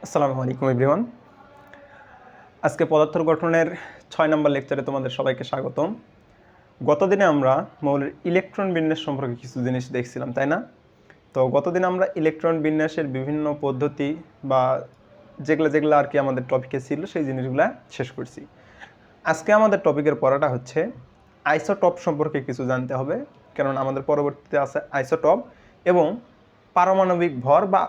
আসসালামু আলাইকুম এভরিওয়ান। আজকে পদার্থের গঠনের 6 নম্বর লেকচারে তোমাদের সবাইকে স্বাগতম। গতদিনে আমরা মৌলের ইলেকট্রন বিন্যাস সম্পর্কে কিছু জিনিস দেখছিলাম, তাই না? তো গতদিন আমরা ইলেকট্রন বিন্যাসের বিভিন্ন পদ্ধতি বা যেগুলো আর কি আমাদের টপিকে ছিল সেই জিনিসগুলো শেষ করছি। আজকে আমাদের টপিকের পড়াটা হচ্ছে আইসোটপ সম্পর্কে কিছু জানতে হবে, কারণ আমাদের পরবর্তীতে আছে আইসোটপ এবং পারমাণবিক ভর বা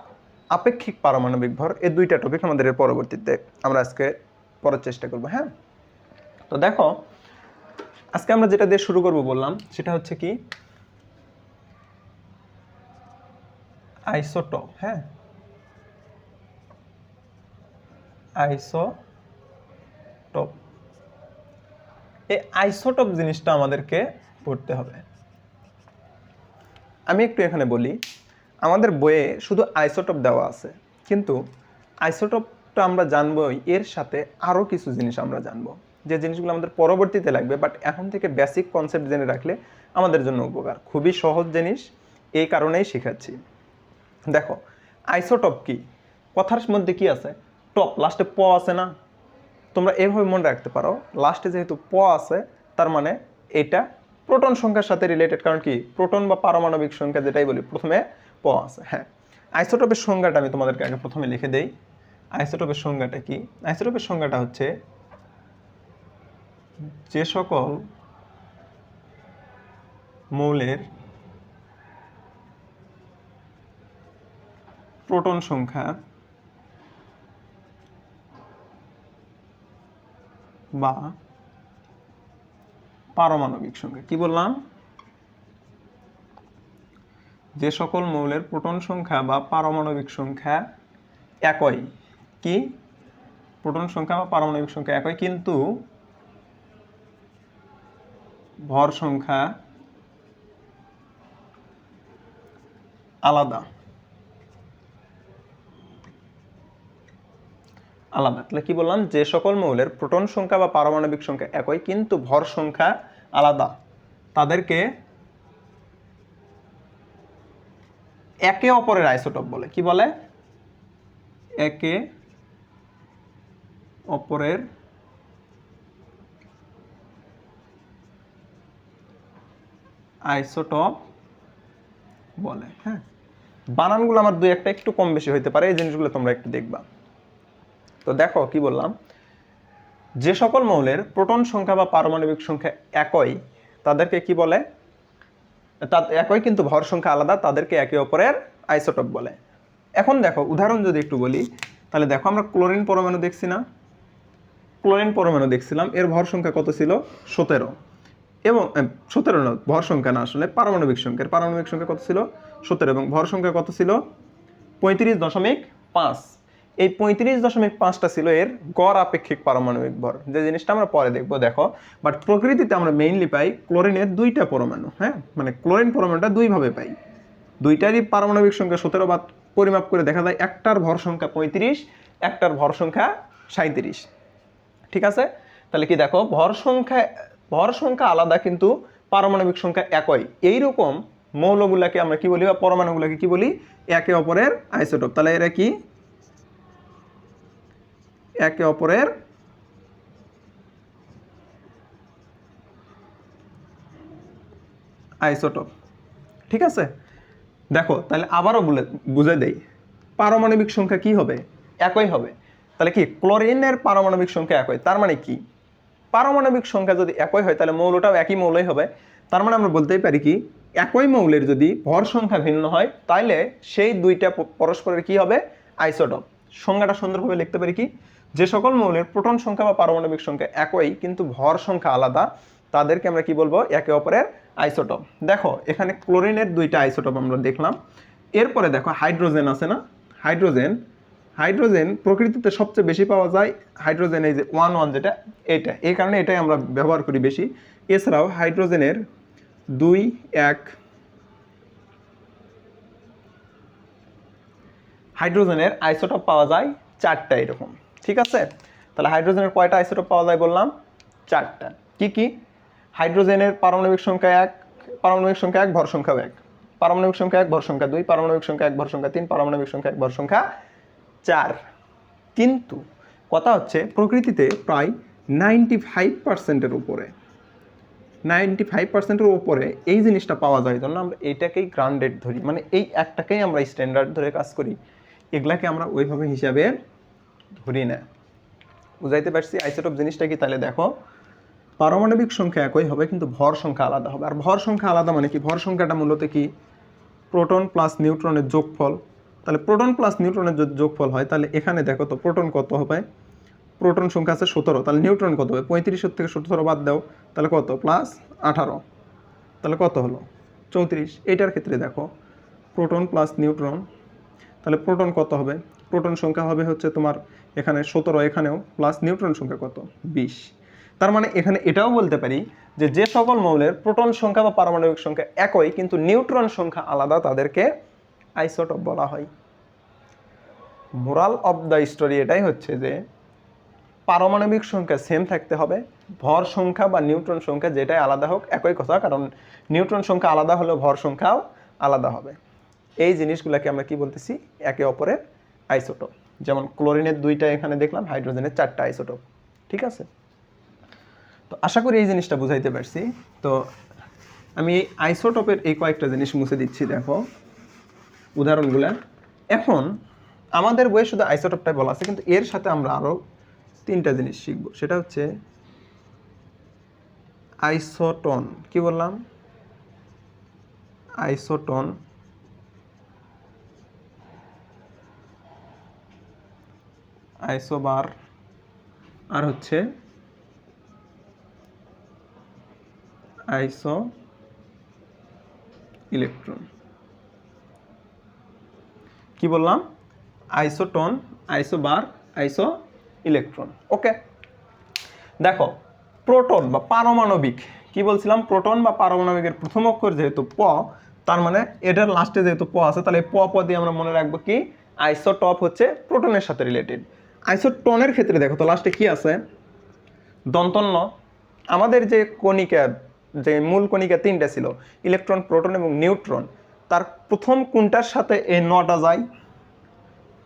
আপেক্ষিক পারমাণবিক ভর, এই দুইটা টপিক আমাদের এর পরবর্তীতে আমরা আজকে পড়ার চেষ্টা করব। হ্যাঁ, তো দেখো আজকে আমরা যেটা দিয়ে শুরু করব বললাম সেটা হচ্ছে কি আইসোটপ। হ্যাঁ, আইসোটপ, এই আইসোটপ জিনিসটা আমাদেরকে পড়তে হবে। আমি একটু এখানে বলি, আমাদের বইয়ে শুধু আইসোটপ দেওয়া আছে, কিন্তু আইসোটপটা আমরা জানবই, এর সাথে আরও কিছু জিনিস আমরা জানবো, যে জিনিসগুলো আমাদের পরবর্তীতে লাগবে, বাট এখন থেকে বেসিক কনসেপ্ট জেনে রাখলে আমাদের জন্য উপকার। খুবই সহজ জিনিস, এই কারণেই শেখাচ্ছি। দেখো আইসোটপ কি, কথার মধ্যে কি আছে, টপ, লাস্টে প আছে না, তোমরা এভাবে মনে রাখতে পারো, লাস্টে যেহেতু প আছে তার মানে এটা প্রোটন সংখ্যার সাথে রিলেটেড, কারণ কি প্রোটন বা পারমাণবিক সংখ্যা যেটাই বলি প্রথমে প আছে। হ্যাঁ, আইসোটপের সংজ্ঞাটা আমি তোমাদেরকে আগে প্রথমে লিখে দেই। আইসোটপের সংজ্ঞাটা কি? আইসোটপের সংজ্ঞাটা হচ্ছে যে সকল মৌলের প্রোটন সংখ্যা বা পারমাণবিক সংখ্যা, কি বললাম, যে সকল মৌলের প্রোটন সংখ্যা বা পারমাণবিক সংখ্যা একই, কি প্রোটন সংখ্যা বা পারমাণবিক সংখ্যা একই, কিন্তু ভর সংখ্যা আলাদা আলাদা। তাহলে কি বললাম, যে সকল মৌলের প্রোটন সংখ্যা বা পারমাণবিক সংখ্যা একই কিন্তু ভর সংখ্যা আলাদা, তাদেরকে একে অপরের আইসোটপ বলে। কি বলে? একে অপরের আইসোটপ বলে। হ্যাঁ, বানানগুলো আমার দুই একটা একটু কম বেশি হইতে পারে, এই জিনিসগুলো তোমরা একটু দেখবা। তো দেখো কি বললাম, যে সকল মৌলের প্রোটন সংখ্যা বা পারমাণবিক সংখ্যা একই তাদেরকে কি বলে, একই কিন্তু ভর সংখ্যা আলাদা, তাদেরকে একে অপরের আইসোটপ বলে। এখন দেখো উদাহরণ যদি একটু বলি, তাহলে দেখো আমরা ক্লোরিন পরমাণু দেখছি না, ক্লোরিন পরমাণু দেখছিলাম, এর ভর সংখ্যা কত ছিল? 17। এবং 17 না, ভর সংখ্যা না, আসলে পারমাণবিক সংখ্যা কত ছিল? 17, এবং ভর সংখ্যা কত ছিল? 35.5। এই 35.5টা ছিল এর গড় আপেক্ষিক পারমাণবিক ভর, যে জিনিসটা আমরা পরে দেখবো। দেখো, বাট প্রকৃতিতে আমরা মেইনলি পাই ক্লোরিনের দুইটা পরমাণু। হ্যাঁ, মানে ক্লোরিন পরমাণুটা দুইভাবে পাই, দুইটারই পারমাণবিক সংখ্যা 17, বা পরিমাপ করে দেখা যায় একটার ভর সংখ্যা 35, একটার ভর সংখ্যা 37। ঠিক আছে, তাহলে কি দেখো, ভর সংখ্যা আলাদা কিন্তু পারমাণবিক সংখ্যা একই, এইরকম মৌলগুলাকে আমরা কি বলি, বা পরমাণুগুলাকে কি বলি? একে অপরের আইসোটপ। তাহলে এরা কি একে অপরের আইসোটপ। ঠিক আছে, দেখো তাহলে আবারও বুঝে দেই, পারমাণবিক সংখ্যা কি হবে? একই হবে। তাহলে কি ক্লোরিনের পারমাণবিক সংখ্যা একই, তার মানে কি পারমাণবিক সংখ্যা যদি একই হয় তাহলে মৌলটাও একই মৌলই হবে। তার মানে আমরা বলতেই পারি কি, একই মৌলের যদি ভর সংখ্যা ভিন্ন হয় তাহলে সেই দুইটা পরস্পরের কি হবে? আইসোটপ। সংজ্ঞাটা সুন্দরভাবে লিখতে পারি কি, যে সকল মৌলের প্রোটন সংখ্যা বা পারমাণবিক সংখ্যা একই কিন্তু ভর সংখ্যা আলাদা, তাদেরকে আমরা কি বলবো? একে অপরের আইসোটপ। দেখো এখানে ক্লোরিনের দুইটা আইসোটপ আমরা দেখলাম। এরপরে দেখো হাইড্রোজেন আছে না, হাইড্রোজেন প্রকৃতিতে সবচেয়ে বেশি পাওয়া যায়। হাইড্রোজেন এই যে 1 যেটা, এটা এই কারণে এটাই আমরা ব্যবহার করি বেশি। এছাড়াও হাইড্রোজেনের 2, 1, হাইড্রোজেনের আইসোটপ পাওয়া যায় 4টা এরকম। ঠিক আছে, তাহলে হাইড্রোজেনের কয়টা আইসোটপ পাওয়া যায় বললাম? 4টা। কি কি? হাইড্রোজেনের পারমাণবিক সংখ্যা 1, পারমাণবিক সংখ্যা 1, ভর সংখ্যা 1, পারমাণবিক সংখ্যা 1, ভর সংখ্যা 2, পারমাণবিক সংখ্যা 1, ভর সংখ্যা 3, পারমাণবিক সংখ্যা 1, ভর সংখ্যা 4। কিন্তু কথা হচ্ছে প্রকৃতিতে প্রায় 95%-এর উপরে 95%-এর উপরে এই জিনিসটা পাওয়া যায়, জন্য আমরা এইটাকেই গ্রান্ডেড ধরি, মানে এই একটাকেই আমরা স্ট্যান্ডার্ড ধরে কাজ করি, এগুলাকে আমরা ওইভাবে হিসাবে ধরি না। বুঝাইতে পারছি আইসোটোপ জিনিসটা কি? তাহলে দেখো পারমাণবিক সংখ্যা একই হবে কিন্তু ভর সংখ্যা আলাদা হবে। আর ভর সংখ্যা আলাদা মানে কি? ভর সংখ্যাটা মূলত কি? প্রোটন প্লাস নিউট্রনের যোগফল। তাহলে প্রোটন প্লাস নিউট্রনের যদি যোগফল হয় তাহলে এখানে দেখো তো প্রোটন কত হবে? প্রোটন সংখ্যা আছে 17, তাহলে নিউট্রন কত হবে? 35 থেকে 17 বাদ দাও, তাহলে কত? প্লাস 18, তাহলে কত হলো? 34। এইটার ক্ষেত্রে দেখো প্রোটন প্লাস নিউট্রন, তাহলে প্রোটন কত হবে? প্রোটন সংখ্যা হবে হচ্ছে তোমার এখানে 17, এখানেও প্লাস নিউট্রন সংখ্যা কত? 20। তার মানে এখানে এটাও বলতে পারি যে সকল মৌলের প্রোটন সংখ্যা বা পারমাণবিক সংখ্যা একই কিন্তু নিউট্রন সংখ্যা আলাদা, তাদেরকে আইসোটোপ বলা হয়। মোরাল অফ দ্য স্টোরি এটাই হচ্ছে যে পারমাণবিক সংখ্যা সেম থাকতে হবে, ভর সংখ্যা বা নিউট্রন সংখ্যা যেটাই আলাদা হোক একই কথা, কারণ নিউট্রন সংখ্যা আলাদা হলেও ভর সংখ্যাও আলাদা হবে। এই জিনিসগুলোকে আমরা কি বলতেছি? একে অপরের আইসোটোপ। যেমন ক্লোরিনের 2টা এখানে দেখলাম, হাইড্রোজেনের 4টা আইসোটোপ। ঠিক আছে, তো আশা করি এই জিনিসটা বুঝাইতে পারছি। তো আমি আইসোটোপের এই কয়েকটা জিনিস মুছে দিচ্ছি, দেখো উদাহরণগুলো। এখন আমাদের বইয়ে শুধু আইসোটোপটাই বলা আছে, কিন্তু এর সাথে আমরা আরও 3টা জিনিস শিখব। সেটা হচ্ছে আইসোটোন। কি বললাম? আইসোটোন, আইসোবার, আর হচ্ছে আইসো ইলেকট্রন। কি বললাম? আইসোটোন, আইসোবার, আইসো ইলেকট্রন। ওকে, দেখো প্রোটন বা পারমাণবিক, কি বলছিলাম? প্রোটন বা পারমাণবিকের প্রথম অক্ষর যেহেতু প, তার মানে এটার লাস্টে যেহেতু প আছে, তাহলে প দিয়ে আমরা মনে রাখবো কি? আইসোটপ হচ্ছে প্রোটনের সাথে রিলেটেড। আইসোটনের ক্ষেত্রে দেখো তো লাস্টে কি আছে? দন্তন্য। আমাদের যে কণিকা, যে মূল কণিকা 3টা ছিল, ইলেকট্রন, প্রোটন এবং নিউট্রন, তার প্রথম কোনটার সাথে এই নটা যায়?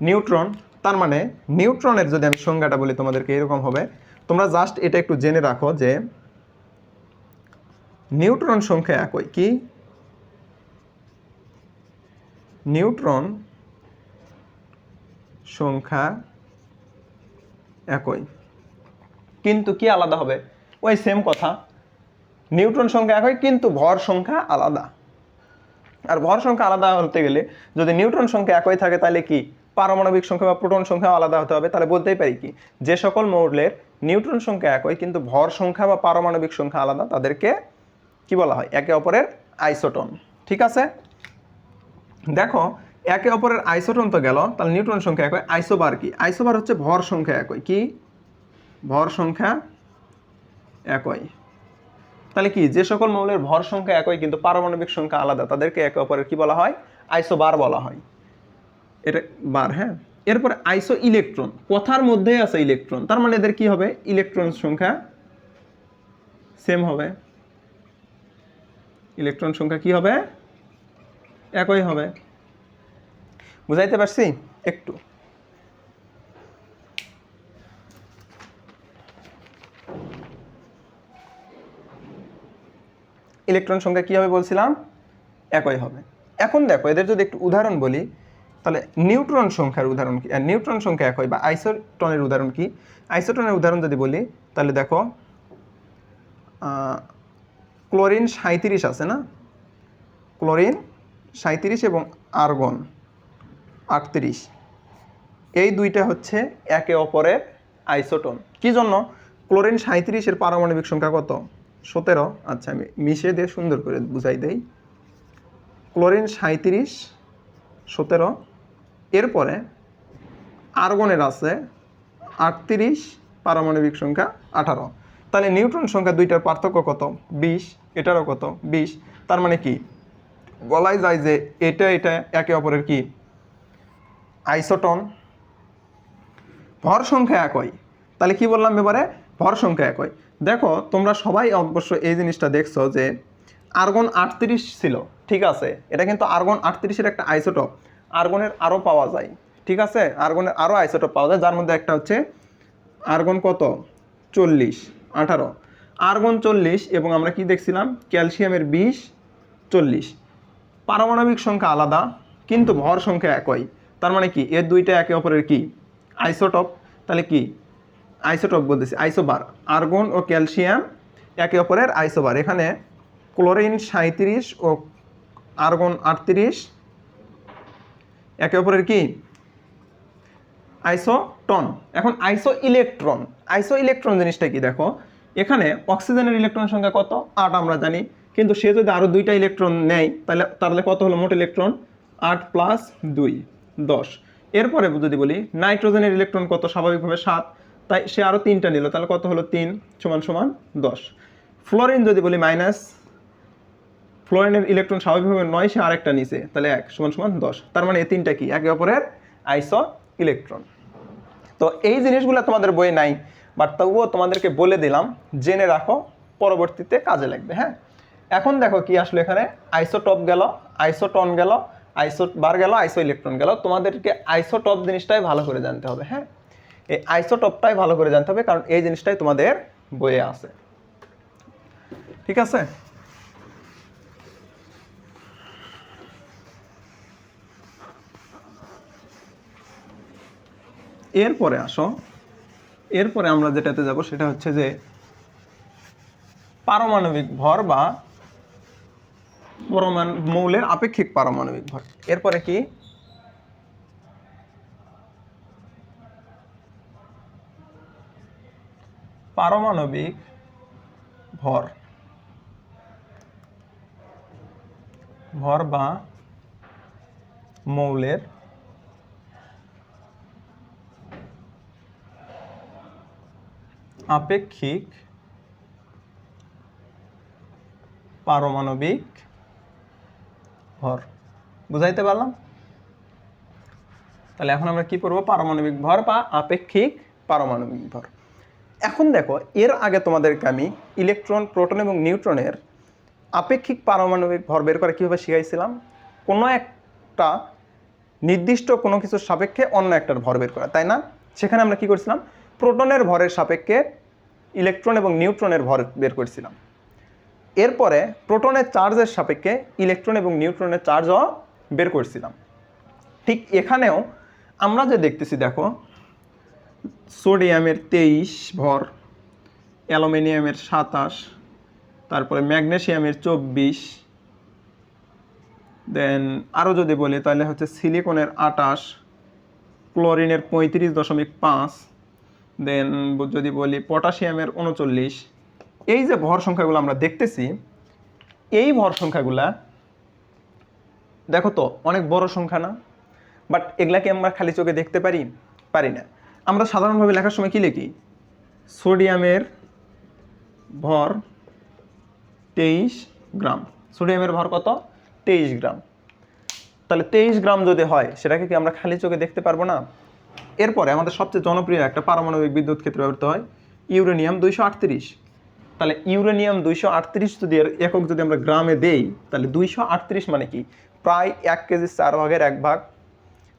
নিউট্রন। তার মানে নিউট্রনের যদি আমি সংজ্ঞাটা বলি তোমাদেরকে এরকম হবে, তোমরা জাস্ট এটা একটু জেনে রাখো যে নিউট্রন সংখ্যা একই। কি? নিউট্রন সংখ্যা একই, কিন্তু কি আলাদা হবে? ওই সেম কথা, নিউট্রন সংখ্যা একই কিন্তু ভর সংখ্যা আলাদা। আর ভর সংখ্যা আলাদা হতে গেলে যদি নিউট্রন সংখ্যা একই থাকে তাহলে কি পারমাণবিক সংখ্যা বা প্রোটন সংখ্যা আলাদা হতে হবে। তাহলে বলতেই পারি কি, যে সকল মৌলের নিউট্রন সংখ্যা একই কিন্তু ভর সংখ্যা বা পারমাণবিক সংখ্যা আলাদা, তাদেরকে কি বলা হয়? একে অপরের আইসোটোন। ঠিক আছে, দেখো একে অপরের আইসোটোন তো গেল, তাহলে নিউট্রন সংখ্যা একই। আইসোবার কি? আইসোবার হচ্ছে ভর সংখ্যা একই। কি? ভর সংখ্যা একই। তাহলে কি, যে সকল মৌলের ভর সংখ্যা একই কিন্তু পারমাণবিক সংখ্যা আলাদা, তাদেরকে একে অপরের কি বলা হয়? আইসোবার বলা হয়। এটা বার। হ্যাঁ, এরপরে আইসো ইলেকট্রন, কথার মধ্যেই আছে ইলেকট্রন, তার মানে এদের কি হবে? ইলেকট্রন সংখ্যা সেম হবে। ইলেকট্রন সংখ্যা কি হবে? একই হবে। বুঝাইতে পারছি? একটু ইলেকট্রন সংখ্যা কি হবে বলছিলাম? একই হবে। এখন দেখো এদের যদি একটু উদাহরণ বলি, তাহলে নিউট্রন সংখ্যার উদাহরণ কি? আর নিউট্রন সংখ্যা একই বা আইসোটনের উদাহরণ কি? আইসোটনের উদাহরণ যদি বলি তাহলে দেখো ক্লোরিন 37 আছে না? ক্লোরিন 37 এবং আর্গন 38, এই দুইটা হচ্ছে একে অপরের আইসোটোন। কি জন্য? ক্লোরিন 37-এর পারমাণবিক সংখ্যা কত? 17। আচ্ছা, আমি মিশিয়ে দিয়ে সুন্দর করে বুঝাই দেই। ক্লোরিন 37, 17, এরপরে আর্গনের আছে 38, পারমাণবিক সংখ্যা 18। তাহলে নিউট্রন সংখ্যা দুইটার পার্থক্য কত? 20। এটারও কত? 20। তার মানে কি বলাই যায় যে এটা একে অপরের কি? আইসোটোন। ভর সংখ্যা একই। তাহলে কি বললাম এবারে? ভর সংখ্যা একই। দেখো তোমরা সবাই অবশ্য এই জিনিসটা দেখছো যে আর্গন 38 ছিল, ঠিক আছে, এটা কিন্তু আর্গন 38-এর একটা আইসোটোপ। আর্গনের আরও পাওয়া যায়, ঠিক আছে, আর্গনের আরও আইসোটোপ পাওয়া যায়, যার মধ্যে একটা হচ্ছে আর্গন কত 40 18, আর্গন 40 এবং আমরা কি দেখছিলাম ক্যালসিয়ামের 20 40। পারমাণবিক সংখ্যা আলাদা কিন্তু ভর সংখ্যা একই, তার মানে কি এর দুইটা একে অপরের কি আইসোটোপ। তাহলে কি আইসোটোপ বলতেছি আইসোবার, আর্গন ও ক্যালসিয়াম একে অপরের আইসোবার। এখানে ক্লোরিন 37 ও আর্গন 38 একে অপরের কি আইসোটন। এখন আইসো ইলেকট্রন জিনিসটা কি দেখো, এখানে অক্সিজেনের ইলেকট্রন সংখ্যা কত 8 আমরা জানি, কিন্তু সে যদি আরও দুইটা ইলেকট্রন নেয় তাহলে কত হলো মোট ইলেকট্রন 8 + 2 10। এরপরে যদি বলি নাইট্রোজেনের ইলেকট্রন কত স্বাভাবিকভাবে 7, তাই সে আরও 3টা নিল, তাহলে কত হলো 3 = 10। ফ্লোরিন যদি বলি মাইনাস, ফ্লোরিনের ইলেকট্রন স্বাভাবিকভাবে 9, সে আরেকটা নিচে, তাহলে 1 = 10। তার মানে এই তিনটা কি একে অপরের আইসো ইলেকট্রন। তো এই জিনিসগুলো তোমাদের বই নাই, বাট তবুও তোমাদেরকে বলে দিলাম, জেনে রাখো, পরবর্তীতে কাজে লাগবে। হ্যাঁ, এখন দেখো কি আসলে এখানে আইসোটপ গেল, আইসোটন গেল, আইসোবার গেল, আইসো ইলেকট্রন গেল। তোমাদেরকে আইসোটপ জিনিসটাই ভালো করে জানতে হবে। হ্যাঁ, এই আইসোটপটাই ভালো করে জানতে হবে, কারণ এই জিনিসটাই তোমাদের বইয়ে আছে। ঠিক আছে, এরপরে আসো, এরপরে আমরা যেটাতে যাব সেটা হচ্ছে যে পারমাণবিক ভর বা মৌলের আপেক্ষিক পারমাণবিক ভর। এরপরে কি পারমাণবিক ভর বা মৌলের আপেক্ষিক পারমাণবিক ভর। বুঝাইতে পারলাম? তাহলে এখন আমরা কি পড়বো, পারমাণবিক ভর বা আপেক্ষিক পারমাণবিক ভর। এখন দেখো, এর আগে তোমাদেরকে আমি ইলেকট্রন, প্রোটন এবং নিউট্রনের আপেক্ষিক পারমাণবিক ভর বের করে কীভাবে শিখাইছিলাম। কোনো একটা নির্দিষ্ট কোনো কিছুর সাপেক্ষে অন্য একটার ভর বের করা, তাই না? সেখানে আমরা কি করছিলাম, প্রোটনের ভরের সাপেক্ষে ইলেকট্রন এবং নিউট্রনের ভর বের করছিলাম। এরপরে প্রোটনের চার্জের সাপেক্ষে ইলেকট্রন এবং নিউট্রনের চার্জও বের করছিলাম। ঠিক এখানেও আমরা যে দেখতেছি, দেখো সোডিয়ামের 23 ভর, অ্যালুমিনিয়ামের 27, তারপরে ম্যাগনেসিয়ামের 24, দেন আরও যদি বলি তাহলে হচ্ছে সিলিকনের 28, ক্লোরিনের 35.5, দেন যদি বলি পটাশিয়ামের 39। এই যে ভর সংখ্যাগুলো আমরা দেখতেছি, এই ভর সংখ্যাগুলা দেখো তো অনেক বড় সংখ্যা না? বাট এগুলাকে আমরা খালি চোখে দেখতে পারি না। আমরা সাধারণভাবে লেখার সময় কি লিখি, সোডিয়ামের ভর 23 গ্রাম। সোডিয়ামের ভর কত 23 গ্রাম। তাহলে 23 গ্রাম যদি হয়, সেটাকে কি আমরা খালি চোখে দেখতে পারবো না? এরপরে আমাদের সবচেয়ে জনপ্রিয় একটা পারমাণবিক বিদ্যুৎ ক্ষেত্রে ব্যবহৃত হয় ইউরেনিয়াম 238। তাহলে ইউরেনিয়াম 238 যদি এর একক যদি আমরা গ্রামে দেই, তাহলে 238 মানে কি প্রায় 1 কেজির 4 ভাগের 1 ভাগ।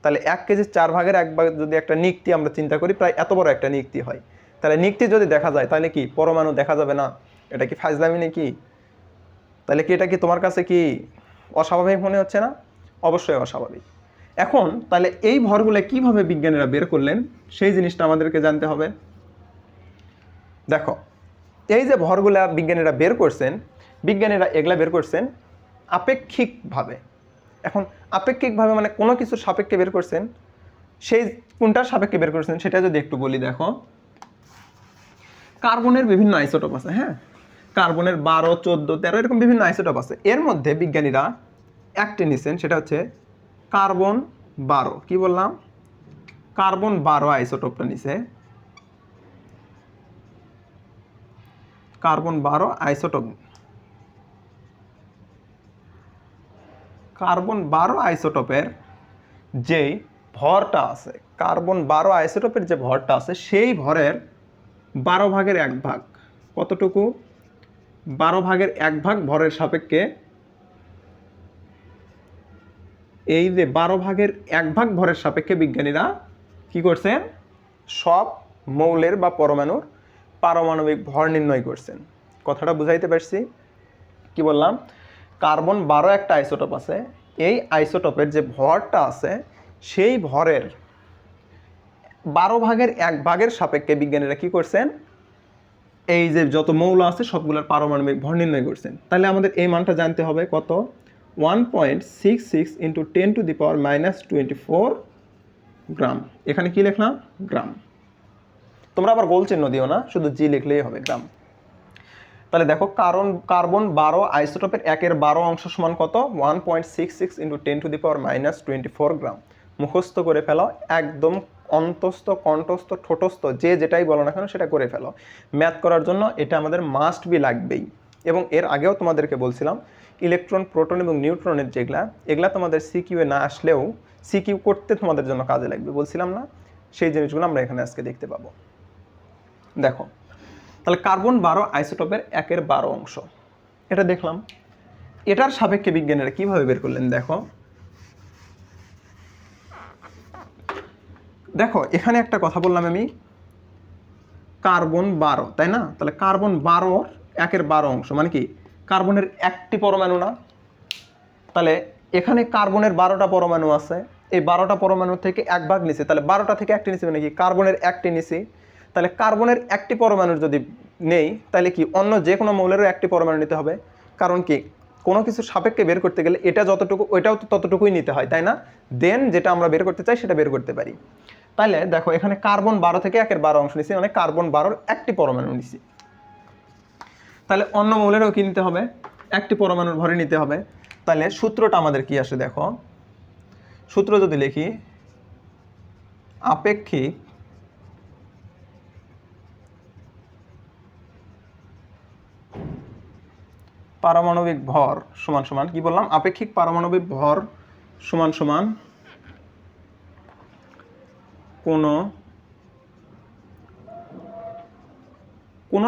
তাহলে 1 কেজির 4 ভাগের 1 ভাগ যদি একটা নিক্তি আমরা চিন্তা করি, প্রায় এত বড় একটা নিক্তি হয়। তাহলে নিক্তি যদি দেখা যায়, তাহলে কি পরমাণু দেখা যাবে না? এটা কি ফাজলামি নাকি? তাহলে কি এটা কি তোমার কাছে কি অস্বাভাবিক মনে হচ্ছে না? অবশ্যই অস্বাভাবিক। এখন তাহলে এই ভরগুলো কিভাবে বিজ্ঞানীরা বের করলেন, সেই জিনিসটা আমাদেরকে জানতে হবে। দেখো, এই যে ভরগুলা বিজ্ঞানীরা বের করছেন, বিজ্ঞানীরা এগুলা বের করছেন আপেক্ষিকভাবে। এখন আপেক্ষিকভাবে মানে কোনো কিছুর সাপেক্ষে বের করছেন, সেই কোনটার সাপেক্ষে বের করছেন সেটা যদি একটু বলি। দেখো, কার্বনের বিভিন্ন আইসোটোপ আছে। হ্যাঁ, কার্বনের 12, 14, 13 এরকম বিভিন্ন আইসোটোপ আছে। এর মধ্যে বিজ্ঞানীরা একটি নিছেন, সেটা হচ্ছে কার্বন 12। কি বললাম, কার্বন 12 আইসোটোপটা নিছে। কার্বন 12 আইসোটোপ, কার্বন 12 আইসোটোপের যে ভরটা আছে, কার্বন 12 আইসোটোপের যে ভরটা আছে, সেই ভরের 12 ভাগের 1 ভাগ। কতটুকু? 12 ভাগের 1 ভাগ ভরের সাপেক্ষে এই যে 12/1 ভরের সাপেক্ষে বিজ্ঞানীরা কি করছেন, সব মৌলের বা পরমাণুর পারমাণবিক ভর নির্ণয় করছেন। কথাটা বুঝাইতে পারছি? কি বললাম, কার্বন 12 একটা আইসোটোপ আছে, এই আইসোটোপের যে ভরটা আছে সেই ভরের 12/1 সাপেক্ষে বিজ্ঞানীরা কি করছেন, এই যে যত মৌল আছে সবগুলোর পারমাণবিক ভর নির্ণয় করছেন। তাহলে আমাদের এই মানটা জানতে হবে কত, 1.66 × 10⁻⁻24 গ্রাম। এখানে কি লিখলাম, গ্রাম। তোমরা আবার গোল চিহ্ন দিও না, শুধু জি লিখলেই হবে, গ্রাম। তাহলে দেখো কার্বন 12 আইসোটোপের 1/12 অংশ সমান কত, 1.66 × 10⁻⁻24 গ্রাম। মুখস্থ করে ফেলো, একদম অন্তস্থ কণ্ঠস্থ ঠোঁটস্থ যে যেটাই বলো না কেন সেটা করে ফেলো। ম্যাথ করার জন্য এটা আমাদের মাস্ট বি লাগবেই। এবং এর আগেও তোমাদেরকে বলছিলাম ইলেকট্রন, প্রোটন এবং নিউট্রনের এগুলা তোমাদের সিকিউ এ না আসলেও সিকিউ করতে তোমাদের জন্য কাজে লাগবে, বলছিলাম না? সেই জিনিসগুলো আমরা এখানে আজকে দেখতে পাবো। দেখো তাহলে কার্বন 12 আইসোটোপের 1/12 অংশ, এটা দেখলাম। এটার সাপেক্ষে বিজ্ঞানীরা কিভাবে বের করলেন, দেখো দেখো এখানে একটা কথা বললাম আমি, কার্বন 12, তাই না? তাহলে কার্বন 12 1/12 অংশ মানে কি, কার্বনের একটি পরমাণু না? তাহলে এখানে কার্বনের 12টা পরমাণু আছে, এই 12টা পরমাণু থেকে 1 ভাগ নিছি, তাহলে 12টা থেকে একটি নিছি মানে কি, কার্বনের একটি নিছি। তাহলে কার্বনের একটি পরমাণুর যদি নেই তাহলে কি অন্য যে কোনো মৌলেরও একটি পরমাণু নিতে হবে। কারণ কি, কোনো কিছু সাপেক্ষে বের করতে গেলে এটা যতটুকু ওইটাও তো ততটুকুই নিতে হয়, তাই না? দেন যেটা আমরা বের করতে চাই সেটা বের করতে পারি। তাহলে দেখো এখানে কার্বন 12 থেকে 1/12 অংশ নিছি, মানে কার্বন 12-র একটি পরমাণু নিছি। তাহলে অন্য মৌলেরও কি নিতে হবে, একটি পরমাণুর ভরে নিতে হবে। তাহলে সূত্রটা আমাদের কি আসে দেখো, সূত্র যদি লিখি, আপেক্ষিক পারমাণবিক ভর সমান সমান, কি বললাম, আপেক্ষিক পারমাণবিক ভর সমান সমান কোনো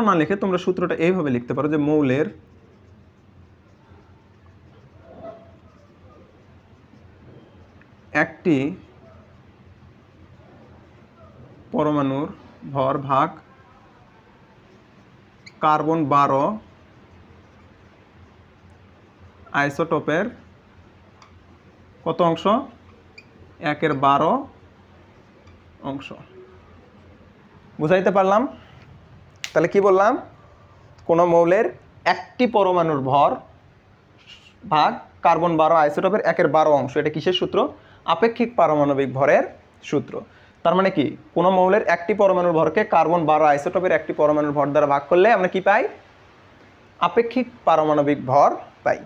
না লিখে তোমরা সূত্রটা এইভাবে লিখতে পারো যে মৌলের একটি পরমাণুর ভর ভাগ কার্বন 12 আইসোটোপের কত অংশ, 1/12 অংশ। বুঝাইতে পারলাম? তাহলে কি বললাম, কোনো মৌলের একটি পরমাণুর ভর ভাগ কার্বন 12 আইসোটোপের 1/12 অংশ, এটা কিসের সূত্র, আপেক্ষিক পারমাণবিক ভরের সূত্র। তার মানে কি, কোনো মৌলের একটি পরমাণুর ভরকে কার্বন 12 আইসোটোপের একটি পরমাণুর ভর দ্বারা ভাগ করলে আমরা কি পাই, আপেক্ষিক পারমাণবিক ভর পাই।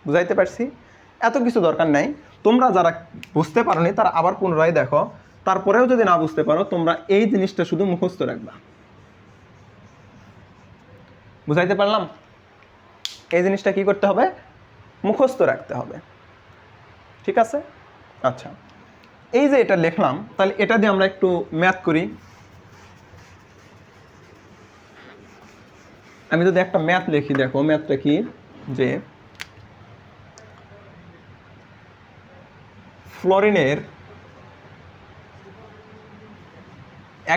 বুঝাইতে পারছি? এত কিছু দরকার নাই, তোমরা যারা বুঝতে পারোনি তারা আবার পুনরায় দেখো, তারপরেও যদি না বুঝতে পারো তোমরা এই জিনিসটা শুধু মুখস্থ রাখবা। বুঝাইতে পারলাম? এই জিনিসটা কি করতে হবে, মুখস্থ রাখতে হবে, ঠিক আছে? আচ্ছা, এই যে এটা লিখলাম, তাহলে এটা দিয়ে আমরা একটু ম্যাথ করি। আমি যদি একটা ম্যাথ লিখি, দেখো ম্যাথটা কি, যে ফ্লোরিনের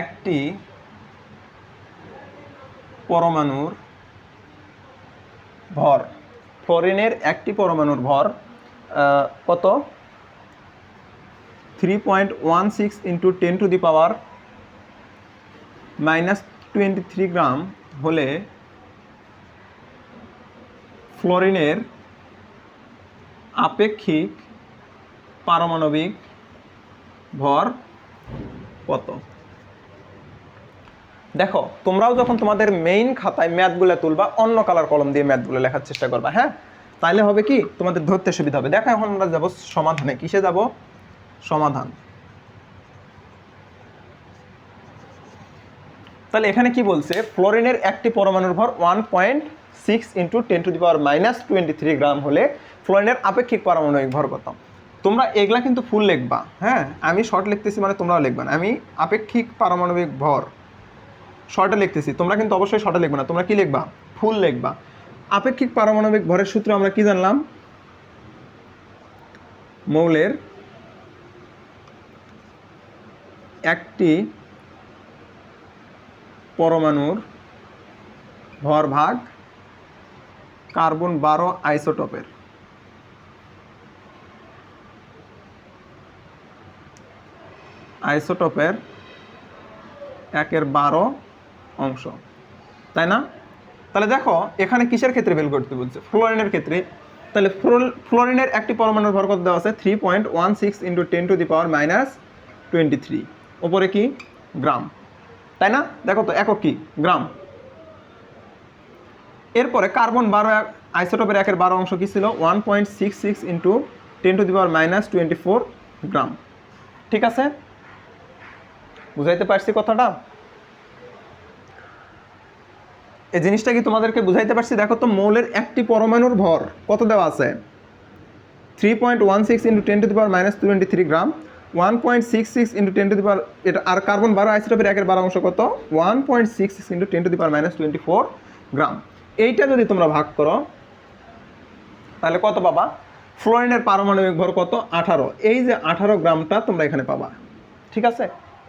একটি পরমাণুর ভর, ফ্লোরিনের একটি পরমাণুর ভর কত, 3.16 × 10⁻⁻23 গ্রাম হলে ফ্লোরিনের আপেক্ষিক পারমাণবিক ভর কত। দেখো তোমরাও যখন তোমাদের মেইন খাতায় ম্যাথগুলো তুলবা অন্য কালার কলম দিয়ে ম্যাথগুলো লেখার চেষ্টা করবা, হ্যাঁ? তাইলে হবে কি, তোমাদের ধরতে সুবিধা হবে। দেখো এখন আমরা যাবো সমাধানে। কিসে যাব, সমাধান। তাহলে এখানে কি বলছে, ফ্লোরিনের একটি পরমাণুর ভর 1.6 × 10⁻⁻23 গ্রাম হলে ফ্লোরিনের আপেক্ষিক পারমাণবিক ভর কত। তোমরা এগুলা কিন্তু ফুল লিখবা, হ্যাঁ? আমি শর্ট লিখতেছি মানে তোমরাও লিখবা না। আমি আপেক্ষিক পারমাণবিক ভর শর্টে লিখতেছি, তোমরা কিন্তু অবশ্যই শর্টে লিখবা না, তোমরা কি লিখবা, ফুল লিখবা। আপেক্ষিক পারমাণবিক ভরের সূত্র আমরা কি জানলাম, মৌলের একটি পরমাণুর ভরভাগ কার্বন 12 আইসোটোপের আইসোটোপের 1/12 অংশ, তাই না? তাহলে দেখো এখানে কিসের ক্ষেত্রে বের করতে বলছে? ফ্লোরিনের ক্ষেত্রে। তাহলে ফ্লোরিনের একটি পরমাণুর ভর কত দেওয়া আছে? 3.16 × 10⁻23 উপরে কি গ্রাম, তাই না? দেখো তো একক কি গ্রাম। এরপরে কার্বন 12 আইসোটোপের 1/12 অংশ কি ছিল? 1.66 × 10⁻24 গ্রাম। ঠিক আছে, বুঝাইতে পারছি কথাটা? এই জিনিসটা কি তোমাদেরকে বুঝাইতে পারছি? দেখো তো মৌলের একটি পরমাণুর ভর কত দেওয়া আছে? 3.16 × 10⁻23 গ্রাম। 1.66 × 10 এটা, আর কার্বন 12 আইসোটোপের 1/12 অংশ কত? 1.66 × 10⁻24 গ্রাম। এইটা যদি তোমরা ভাগ করো তাহলে কত পাবা? ফ্লোরিনের পারমাণবিক ভর কত? 18। এই যে 18 গ্রামটা তোমরা এখানে পাবা। ঠিক আছে,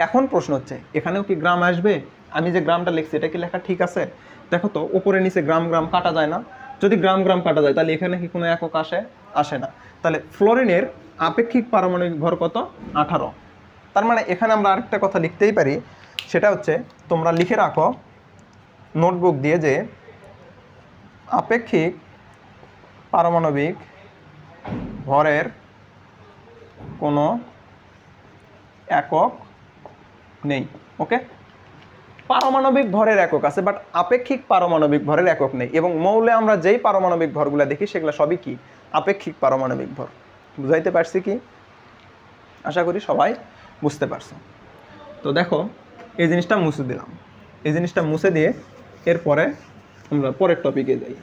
এখন প্রশ্ন হচ্ছে এখানেও কি গ্রাম আসবে? আমি যে গ্রামটা লিখছি এটা কি লেখা ঠিক আছে? দেখো তো উপরে নিচে গ্রাম গ্রাম কাটা যায় না? যদি গ্রাম গ্রাম কাটা যায় তাহলে এখানে কি কোনো একক আসে? আসে না। তাহলে ফ্লোরিনের আপেক্ষিক পারমাণবিক ভর কত? 18। তার মানে এখানে আমরা আরেকটা কথা লিখতেই পারি, সেটা হচ্ছে তোমরা লিখে রাখো নোটবুক দিয়ে যে আপেক্ষিক পারমাণবিক ভরের কোনো একক নেই। ওকে, পারমাণবিক ভরের একক আছে বাট আপেক্ষিক পারমাণবিক ভরের একক নেই। এবং মৌলে আমরা যেই পারমাণবিক ভরগুলো দেখি সেগুলো সবই কি আপেক্ষিক পারমাণবিক ভর। বুঝাইতে পারছি কি? আশা করি সবাই বুঝতে পারছো। তো দেখো এই জিনিসটা মুছে দিলাম, এই জিনিসটা মুছে দিয়ে এরপরে আমরা পরের টপিকে যাই।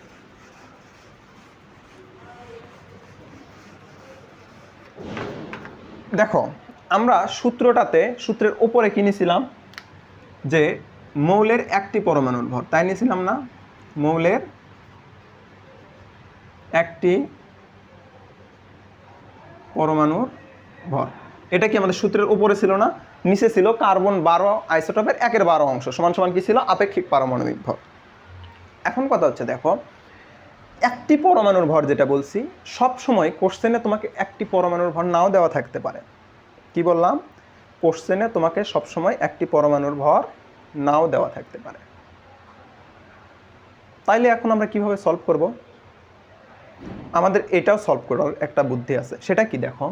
দেখো আমরা সূত্রের উপরে কি নিয়েছিলাম? যে মৌলের একটি পরমাণুর ভর, তাই নিয়েছিলাম না? মৌলের একটি পরমাণুর ভর, এটা কি আমাদের সূত্রের উপরে ছিল না? নিচে ছিল কার্বন 12 আইসোটোপের 1/12 অংশ সমান সমান কি ছিল? আপেক্ষিক পারমাণবিক ভর। এখন কথা হচ্ছে দেখো একটি পরমাণুর ভর যেটা বলছি, সব সময় কোশ্চেনে তোমাকে একটি পরমাণুর ভর নাও দেওয়া থাকতে পারে। কি বললাম? কোশ্চেনে তোমাকে সবসময় একটি পরমাণুর ভর নাও দেওয়া থাকতে পারে। তাইলে এখন আমরা কিভাবে সলভ করব? আমাদের এটাও সলভ করার একটা বুদ্ধি আছে। সেটা কি? দেখো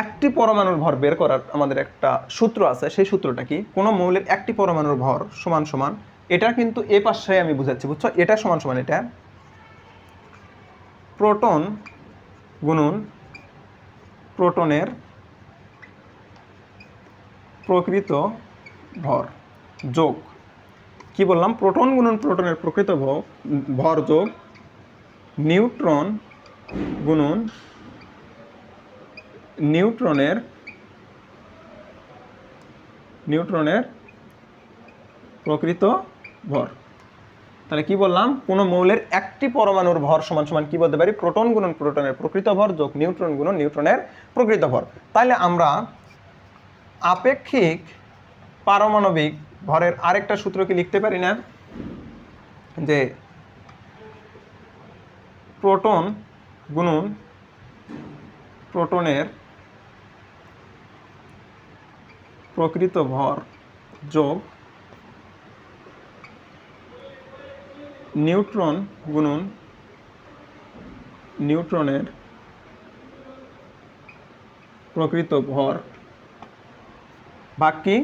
একটি পরমাণুর ভর বের করার আমাদের একটা সূত্র আছে। সেই সূত্রটা কি? কোনো মৌলের একটি পরমাণুর ভর সমান সমান, এটা কিন্তু এ পাশে আমি বুঝাচ্ছি, বুঝছো? এটা সমান সমান এটা প্রোটন গুণন প্রোটনের প্রকৃত ভর যোগ, কি বললাম? প্রোটন গুণন প্রোটনের প্রকৃত ভর যোগ নিউট্রন গুণন নিউট্রনের প্রকৃত ভর। তাহলে কি বললাম? কোনো মৌলের একটি পরমাণুর ভর সমান সমান কি বলতে পারি? প্রোটন গুণন প্রোটনের প্রকৃত ভর যোগ নিউট্রন গুণন নিউট্রনের প্রকৃত ভর। তাহলে আমরা আপেক্ষিক পারমাণবিক ভরের আরেকটা সূত্র কি লিখতে পারি না? যে প্রোটন গুণন প্রোটনের প্রকৃত ভর যোগ নিউট্রন গুণন নিউট্রনের প্রকৃত ভর ভাগ কি?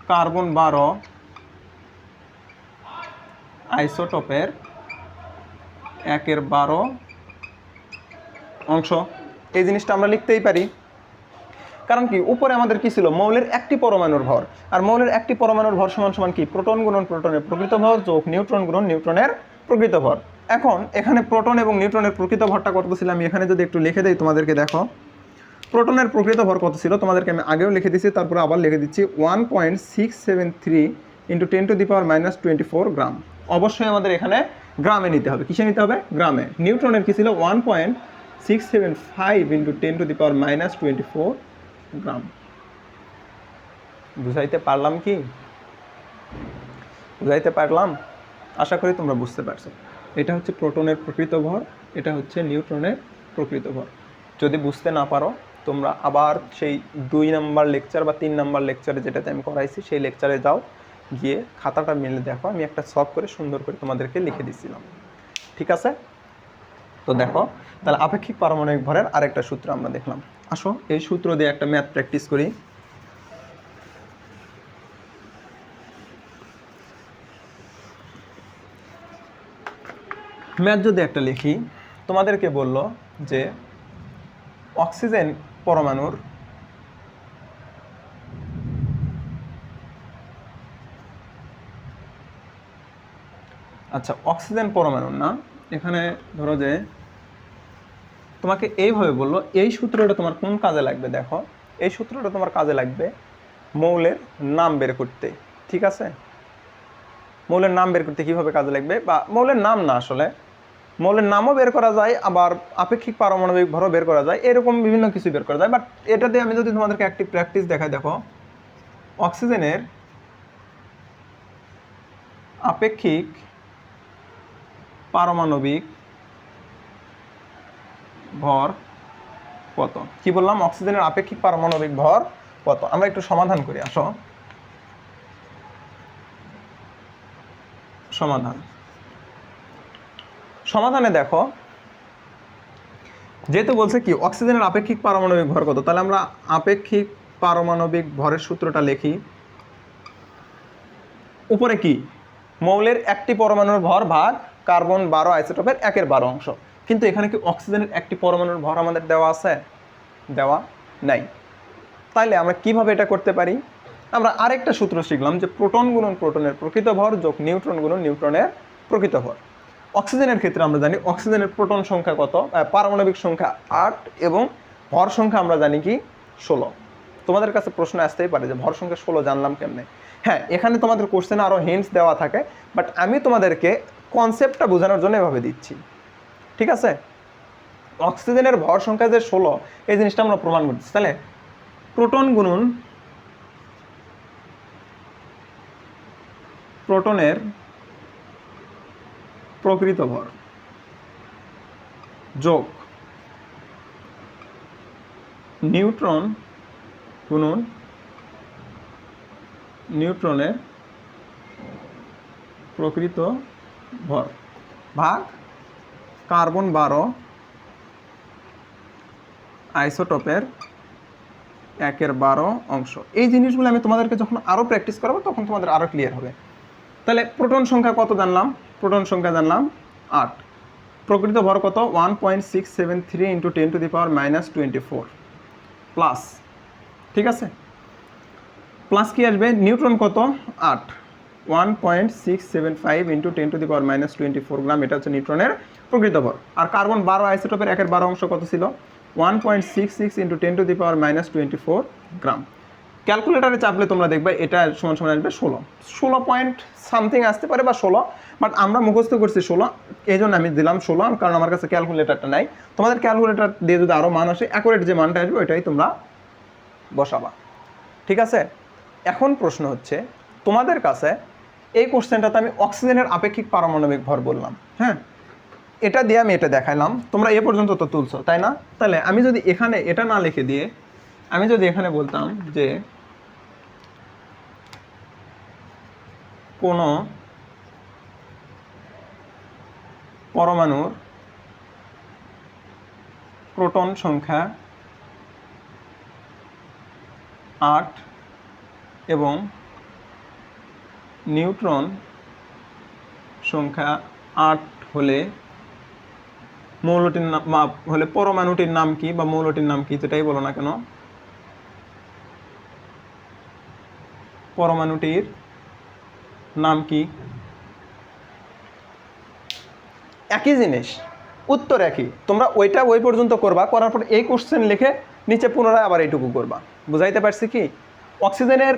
কার্বন 12 আইসোটোপের 1/12 অংশ। এই জিনিসটা আমরা লিখতেই পারি, কারণ কি উপরে আমাদের কি ছিল? মৌলের একটি পরমাণুর ভর, আর মৌলের একটি পরমাণুর ভর সমান সমান কি? প্রোটন গুণন প্রোটনের প্রকৃত ভর যোগ নিউট্রন গুণন নিউট্রনের প্রকৃত ভর। এখন এখানে প্রোটন এবং নিউট্রনের প্রকৃত ভরটা কত ছিল আমি এখানে যদি একটু লিখে দেই তোমাদেরকে, দেখো প্রোটনের প্রকৃত ভর কত ছিল তোমাদেরকে আমি আগেও লিখে দিচ্ছি, তারপরে আবার লিখে দিচ্ছি 1.673 × 10⁻24 গ্রাম। অবশ্যই আমাদের এখানে গ্রামে নিতে হবে। কিসে নিতে হবে? গ্রামে। নিউট্রনের কি ছিল? 1.66 675 ইন্টু 10⁻⁻24 গ্রাম। বুঝাইতে পারলাম কি? বুঝাইতে পারলাম? আশা করি তোমরা বুঝতে পারছো। এটা হচ্ছে প্রোটনের প্রকৃত ভর, এটা হচ্ছে নিউট্রনের প্রকৃত ভর। যদি বুঝতে না পারো তোমরা আবার সেই 2 নাম্বার লেকচার বা 3 নাম্বার লেকচারে যেটাতে আমি করাইছি সেই লেকচারে যাও, গিয়ে খাতাটা মেলে দেখো, আমি একটা সলভ করে সুন্দর করে তোমাদেরকে লিখে দিছিলাম। ঠিক আছে? তো দেখো, তাহলে আপেক্ষিক পারমাণবিক ভরের আরেকটা সূত্র আমরা দেখলাম। আসো এই সূত্র দিয়ে একটা ম্যাথ প্র্যাকটিস করি। ম্যাথ যদি একটা লিখি, তোমাদেরকে বলল যে অক্সিজেন পরমাণুর অক্সিজেন পরমাণুর না, এখানে ধরো যে তোমাকে এইভাবে বললো, এই সূত্রটা তোমার কোন কাজে লাগবে? দেখো, এই সূত্রটা তোমার কাজে লাগবে মৌলের নাম বের করতে। ঠিক আছে? মৌলের নাম বের করতে কিভাবে কাজে লাগবে, বা মৌলের নাম না, আসলে মৌলের নামও বের করা যায়, আবার আপেক্ষিক পারমাণবিক ভরও বের করা যায়, এরকম বিভিন্ন কিছু বের করা যায়। বাট এটাতে আমি যদি তোমাদেরকে একটি প্র্যাকটিস দেখাই, দেখো অক্সিজেনের আপেক্ষিক পারমাণবিক ভর কত? কি বললাম? অক্সিজেনের আপেক্ষিক পারমাণবিক ভর কত? আমরা একটু সমাধান করি। আসো সমাধানে দেখো, যেহেতু বলছে কি অক্সিজেনের আপেক্ষিক পারমাণবিক ভর কত, তাহলে আমরা আপেক্ষিক পারমাণবিক ভরের সূত্রটা লিখি। উপরে কি? মৌলের একটি পরমাণুর ভর ভাগ কার্বন 12 আইসোটোপের 1/12 অংশ। কিন্তু এখানে কি অক্সিজেনের একটি পরমাণুর ভর আমাদের দেওয়া আছে? দেওয়া নাই। তাইলে আমরা কিভাবে এটা করতে পারি? আমরা আরেকটা সূত্র শিখলাম যে প্রোটন গুণন প্রোটনের প্রকৃত ভর যোগ নিউট্রন গুণন নিউট্রনের প্রকৃত ভর। অক্সিজেনের ক্ষেত্রে আমরা জানি অক্সিজেনের প্রোটন সংখ্যা কত, পারমাণবিক সংখ্যা 8 এবং ভর সংখ্যা আমরা জানি কি 16। তোমাদের কাছে প্রশ্ন আসতেই পারে যে ভর সংখ্যা 16 জানলাম কেমনে? হ্যাঁ, এখানে তোমাদের কোশ্চেনে আরও হিন্টস দেওয়া থাকে, বাট আমি তোমাদেরকে কনসেপ্টটা বোঝানোর জন্য এভাবে দিচ্ছি। ঠিক আছে? অক্সিজেনের ভর সংখ্যা যে 16, এই জিনিসটা আমরা প্রমাণ করতেছি। তাহলে প্রোটন গুণন প্রোটনের প্রকৃত ভর যোগ নিউট্রন গুণন নিউট্রনের প্রকৃত ভর ভাগ কার্বন 12 আইসোটোপের 1/12 অংশ। এই জিনিসগুলো আমি তোমাদেরকে যখন আরও প্র্যাকটিস করাবো তখন তোমাদের আরও ক্লিয়ার হবে। তাহলে প্রোটন সংখ্যা কত জানলাম? প্রোটন সংখ্যা জানলাম 8। প্রকৃত ভর কত? 1.673 ইন্টু 10⁻⁻24 প্লাস। ঠিক আছে? প্লাস কি আসবে? নিউট্রন কত? 8। 1.675 ইন্টু 10⁻⁻24 গ্রাম, এটা হচ্ছে নিউট্রনের প্রকৃত ভর। আর কার্বন 12 আইসোটোপের 1/12 অংশ কত ছিল? 1.66 ইন্টু 10⁻⁻24 গ্রাম। ক্যালকুলেটারে চাপলে তোমরা দেখবে এটা সমান সমান আসবে 16 পয়েন্ট সামথিং আসতে পারে, বা 16, বাট আমরা মুখস্থ করছি 16, এই জন্য আমি দিলাম 16, কারণ আমার কাছে ক্যালকুলেটারটা নাই। তোমাদের ক্যালকুলেটার দিয়ে যদি আরও মান আসে, অ্যাকুরেট যে মানটা আসবে ওইটাই তোমরা বসাবা। ঠিক আছে? এখন প্রশ্ন হচ্ছে তোমাদের কাছে, এই কোশ্চেনটাতে আমি অক্সিজেনের আপেক্ষিক পারমাণবিক ভর বললাম, হ্যাঁ, এটা দিয়ে আমি এটা দেখাইলাম, তোমরা এ পর্যন্ত তো তুলছো, তাই না? তাহলে আমি যদি এখানে এটা না লিখে দিয়ে আমি যদি এখানে বলতাম যে কোনো পরমাণুর প্রোটন সংখ্যা 8 এবং নিউট্রন সংখ্যা 8 হলে মৌলটির নাম হলে পরমাণুটির নাম কি বা মৌলটির নাম কি, যেটাই বলো না কেন, পরমাণুটির নাম কি? একই জিনিস, উত্তর একই। তোমরা ওইটা ওই পর্যন্ত করবা, করার পর এই কোশ্চেন লিখে নিচে পুনরায় আবার এইটুকু করবা। বুঝাইতে পারছি কি? অক্সিজেনের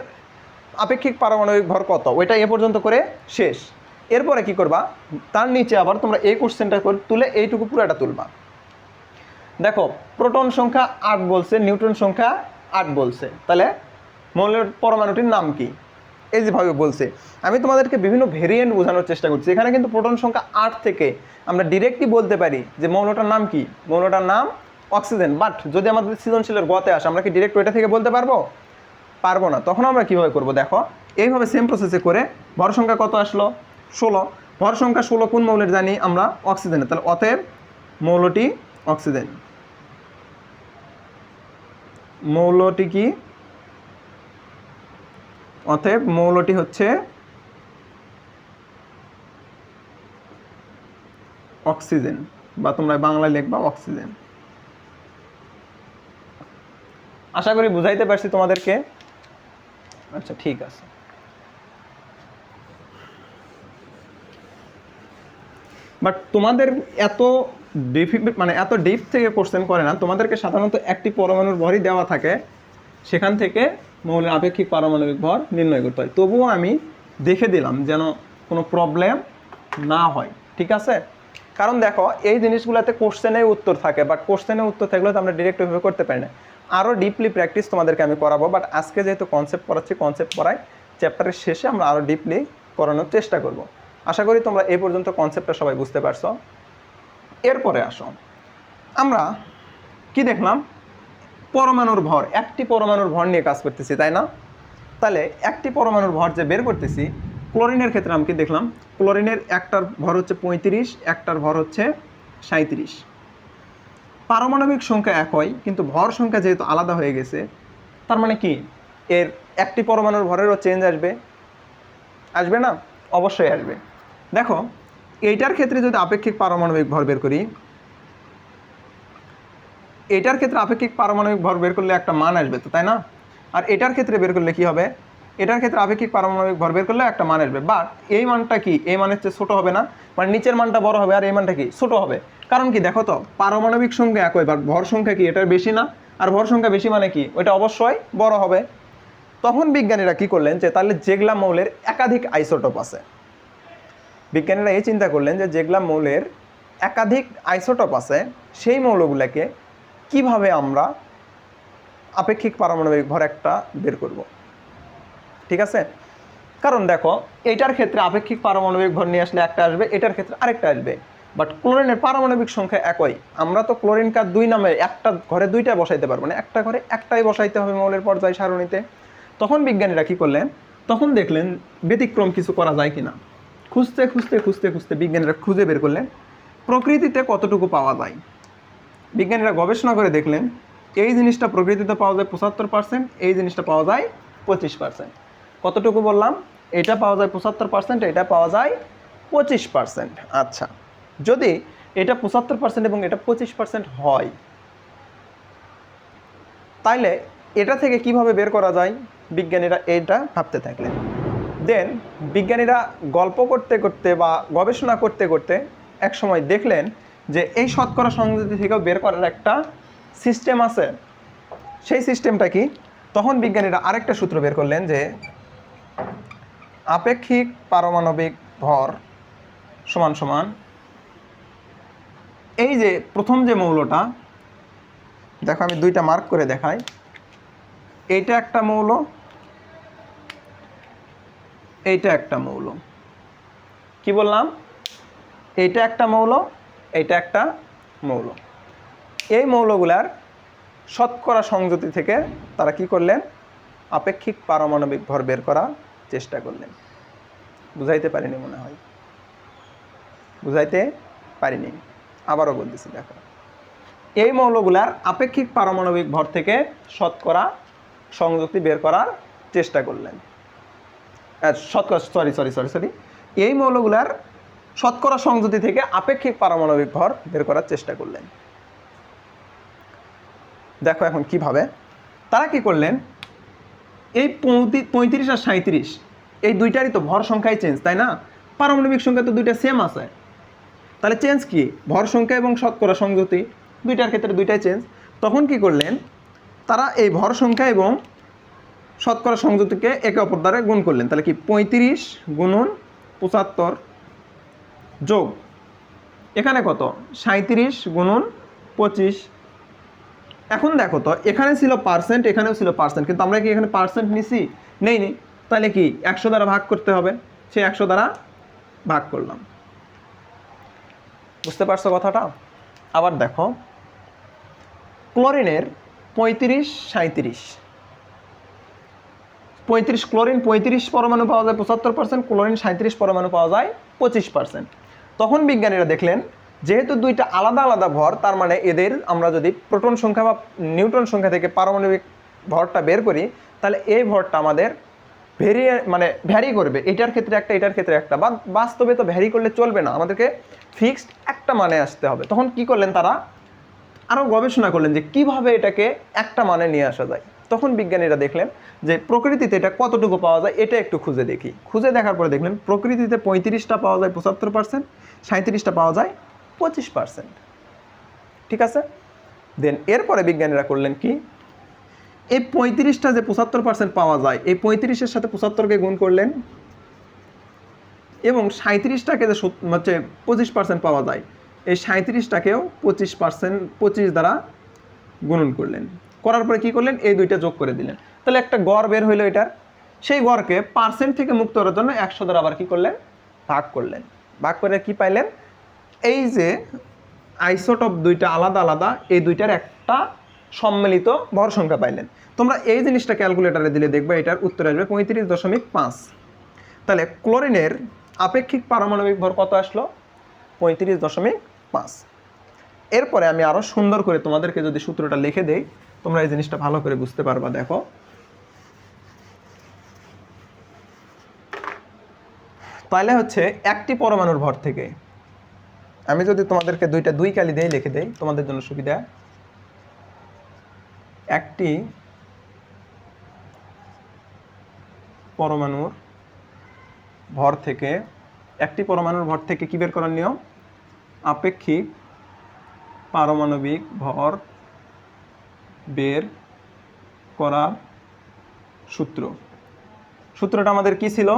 আপেক্ষিক পারমাণবিক ভর কত, ওইটা এ পর্যন্ত করে শেষ। এরপরে কি করবা? তার নিচে আবার তোমরা এই কোশ্চেনটা করে তুলে এইটুকু পুরোটা তুলবা। দেখো প্রোটন সংখ্যা 8 বলছে, নিউট্রন সংখ্যা 8 বলছে, তাহলে মৌলের পরমাণুটির নাম কি? এই যেভাবে বলছে, আমি তোমাদেরকে বিভিন্ন ভেরিয়েন্ট বোঝানোর চেষ্টা করছি। এখানে কিন্তু প্রোটন সংখ্যা 8 থেকে আমরা ডিরেক্টলি বলতে পারি যে মৌলটার নাম কি, মৌলটার নাম অক্সিজেন। বাট যদি আমাদের সৃজনশীলের গতে আসে, আমরা কি ডিরেক্ট ওইটা থেকে বলতে পারবো? পারবো না। তখন আমরা কীভাবে করবো? দেখো এইভাবে সেম প্রসেসে করে ভর সংখ্যা কত আসলো? 16। ভর সংখ্যা 16 কোন মৌলের জানি আমরা? অক্সিজেনের। তাহলে অতএব মৌলটি অক্সিজেন। মৌলটি কি? অতএব মৌলটি হচ্ছে অক্সিজেন, বা তোমরা বাংলায় লিখবা অক্সিজেন। আশা করি বুঝাইতে পারছি তোমাদেরকে। আচ্ছা ঠিক আছে। বাট তোমাদের এত এত ডিপ থেকে কোশ্চেন করে না, তোমাদেরকে সাধারণত একটি পরমাণুর ভরই দেওয়া থাকে, সেখান থেকে মৌলের আপেক্ষিক পারমাণবিক ভর নির্ণয় করতে হয়। তবুও আমি দেখে দিলাম যেন কোনো প্রবলেম না হয়, ঠিক আছে? কারণ দেখো এই জিনিসগুলোতে কোশ্চেনে উত্তর থাকে, বাট কোশ্চেনে উত্তর থাকলেও তো আমরা ডিরেক্ট ওইভাবে করতে পারি না। আরও ডিপলি প্র্যাকটিস তোমাদেরকে আমি করাবো, বাট আজকে যেহেতু কনসেপ্ট পড়াচ্ছি, কনসেপ্ট পড়াই চ্যাপ্টারের শেষে আমরা আরও ডিপলি করানোর চেষ্টা করব। আশা করি তোমরা এই পর্যন্ত কনসেপ্টটা সবাই বুঝতে পারছো। এরপরে আসো, আমরা কি দেখলাম? পরমাণুর ভর, একটি পরমাণুর ভর নিয়ে কাজ করতেছি, তাই না? তাহলে একটি পরমাণুর ভর যে বের করতেছি, ক্লোরিনের ক্ষেত্রে আমি কি দেখলাম? ক্লোরিনের একটার ভর হচ্ছে 35, একটার ভর হচ্ছে 37। পারমাণবিক সংখ্যা একই, কিন্তু ভর সংখ্যা যেহেতু আলাদা হয়ে গেছে, তার মানে কি এর একটি পরমাণুর ভরেরও চেঞ্জ আসবে? আসবে না? অবশ্যই আসবে। দেখো এইটার ক্ষেত্রে যদি আপেক্ষিক পারমাণবিক ভর বের করি, এটার ক্ষেত্রে আপেক্ষিক পারমাণবিক ভর বের করলে একটা মান আসবে তো, তাই না? আর এটার ক্ষেত্রে বের করলে কি হবে? এটার ক্ষেত্রে আপেক্ষিক পারমাণবিক ভর বের করলে একটা মান আসবে, বাট এই মানটা কি এই মানের চেয়ে ছোটো হবে না? মানে নিচের মানটা বড় হবে আর এই মানটা কি ছোটো হবে। কারণ কি দেখো তো, পারমাণবিক সংখ্যা একই, বাট ভর সংখ্যা কি এটার বেশি না? আর ভর সংখ্যা বেশি মানে কি ওইটা অবশ্যই বড় হবে। তখন বিজ্ঞানীরা কি করলেন যে তাহলে যেগুলা মৌলের একাধিক আইসোটোপ আছে, বিজ্ঞানীরা এই চিন্তা করলেন যে যেগুলা মৌলের একাধিক আইসোটোপ আছে, সেই মৌলগুলোকে কিভাবে আমরা আপেক্ষিক পারমাণবিক ভর একটা বের করব, ঠিক আছে? কারণ দেখো এইটার ক্ষেত্রে আপেক্ষিক পারমাণবিক ভর নিয়ে আসলে একটা আসবে, এটার ক্ষেত্রে আরেকটা আসবে, বাট ক্লোরিনের পারমাণবিক সংখ্যা একই। আমরা তো ক্লোরিনকে দুই নামে একটা ঘরে দুইটা বসাইতে পারবো না, একটা ঘরে একটাই বসাইতে হবে মৌলের পর্যায় সারণীতে। তখন বিজ্ঞানীরা কি করলেন? তখন দেখলেন ব্যতিক্রম কিছু করা যায় কিনা। খুঁজতে খুঁজতে খুঁজতে খুঁজতে বিজ্ঞানীরা খুঁজে বের করলেন প্রকৃতিতে কতটুকু পাওয়া যায়। বিজ্ঞানীরা গবেষণা করে দেখলেন এই জিনিসটা প্রকৃতিতে পাওয়া যায় 75%, এই জিনিসটা পাওয়া যায় 25%। কতটুকু বললাম? এটা পাওয়া যায় 75%, এটা পাওয়া যায় 25%। আচ্ছা, যদি এটা 75% এবং এটা 25% হয়, তাইলে এটা থেকে কিভাবে বের করা যায়? বিজ্ঞানীরা এইটা ভাবতে থাকলেন। দেন বিজ্ঞানীরা গল্প করতে করতে বা গবেষণা করতে করতে এক সময় দেখলেন যে এই শতকরা সংযুতি থেকেও বের করার একটা সিস্টেম আছে। সেই সিস্টেমটা কি? তখন বিজ্ঞানীরা আরেকটা সূত্র বের করলেন যে আপেক্ষিক পারমাণবিক ভর সমান সমান এই যে প্রথম যে মৌলটা, দেখো আমি দুইটা মার্ক করে দেখাই, এইটা একটা মৌল, এইটা একটা মৌল। কি বললাম? এইটা একটা মৌল, এইটা একটা মৌল। এই মৌলগুলার শতকরা সংযুতি থেকে তারা কি করলেন? আপেক্ষিক পারমাণবিক ভর বের করার চেষ্টা করলেন। বুঝাইতে পারিনি মনে হয়, বুঝাইতে পারিনি, আবারও বলতেছি। দেখো এই মৌলগুলার আপেক্ষিক পারমাণবিক ভর থেকে শতকরা সংযুক্তি বের করার চেষ্টা করলেন। শতকরা সরি এই মৌলগুলার শতকরা সংযুতি থেকে আপেক্ষিক পারমাণবিক ভর বের করার চেষ্টা করলেন। দেখো এখন কিভাবে তারা কি করলেন? এই 35 আর 37 এই দুইটারই তো ভর সংখ্যায় চেঞ্জ, তাই না? পারমাণবিক সংখ্যা তো দুইটা সেম আছে, তাহলে চেঞ্জ কি? ভর সংখ্যা এবং শতকরা সংযুতি, দুইটার ক্ষেত্রে দুইটাই চেঞ্জ। তখন কি করলেন? তারা এই ভর সংখ্যা এবং শতকরা সংযুতিকে একে অপর দ্বারা গুণ করলেন। তাহলে কি 35 গুণন 75 যোগ এখানে কত 37 গুণন 25 এখন দেখো তো এখানে ছিল পার্সেন্ট, এখানেও ছিল পার্সেন্ট, কিন্তু আমরা কি এখানে পার্সেন্ট নিছি? নেইনি। তাহলে কি 100 দ্বারা ভাগ করতে হবে, সেই 100 দ্বারা ভাগ করলাম। বুঝতে পারছো কথাটা? আবার দেখো ক্লোরিনের 35 37, 35 ক্লোরিন 35 পরমাণু পাওয়া যায় 75%, ক্লোরিন 37 পরমাণু পাওয়া যায় 25%। তখন বিজ্ঞানীরা দেখলেন যেহেতু দুইটা আলাদা আলাদা ভর, তার মানে এদের আমরা যদি প্রোটন সংখ্যা বা নিউট্রন সংখ্যা থেকে পারমাণবিক ভরটা বের করি, তাহলে এই ভরটা আমাদের ভ্যারি করবে, এটার ক্ষেত্রে একটা এটার ক্ষেত্রে একটা, বা বাস্তবে তো ভ্যারি করলে চলবে না, আমাদেরকে ফিক্সড একটা মানে আসতে হবে। তখন কি করলেন তারা? আরও গবেষণা করলেন যে কিভাবে এটাকে একটা মানে নিয়ে আসা যায়। তখন বিজ্ঞানীরা দেখলেন যে প্রকৃতিতে এটা কতটুকু পাওয়া যায় এটা একটু খুঁজে দেখি। খুঁজে দেখার পরে দেখলেন প্রকৃতিতে 35টা পাওয়া যায় 75%, 37টা পাওয়া যায় 25%। ঠিক আছে? দেন এরপরে বিজ্ঞানীরা করলেন কি, এই 35টা যে 75% পাওয়া যায়, এই 35-এর সাথে 75কে গুণ করলেন, এবং 37টাকে যে 25% পাওয়া যায়, এই 37টাকেও 25 দ্বারা গুণন করলেন। করার পরে কি করলেন? এই দুইটা যোগ করে দিলেন, তাহলে একটা গড় বের হইলো এটার। সেই গড়কে পার্সেন্ট থেকে মুক্ত করার জন্য 100 দ্বারা আবার কি করলেন? ভাগ করলেন। ভাগ করে কি পাইলেন? এই যে আইসোটোপ দুইটা আলাদা আলাদা, এই দুইটার একটা সম্মিলিত ভর সংখ্যা পাইলেন। তোমরা এই জিনিসটা ক্যালকুলেটারে দিলে দেখবে এটার উত্তর আসবে 35.5। তাহলে ক্লোরিনের আপেক্ষিক পারমাণবিক ভর কত আসলো? 35.5। এরপরে আমি আরও সুন্দর করে তোমাদেরকে যদি সূত্রটা লিখে দেই, তোমরা এই জিনিসটা ভালো করে বুঝতে পারবা। দেখো তাহলে হচ্ছে একটি পরমাণুর ভর থেকে, আমি যদি তোমাদেরকে দুইটা 2 কালি দিয়ে লিখে দেই তোমাদের জন্য সুবিধা, একটি পরমাণুর ভর থেকে, একটি পরমাণুর ভর থেকে কি বের করার নিয়ম? আপেক্ষিক পারমাণবিক ভর বের করার সূত্র। সূত্রটা আমাদের কি ছিল?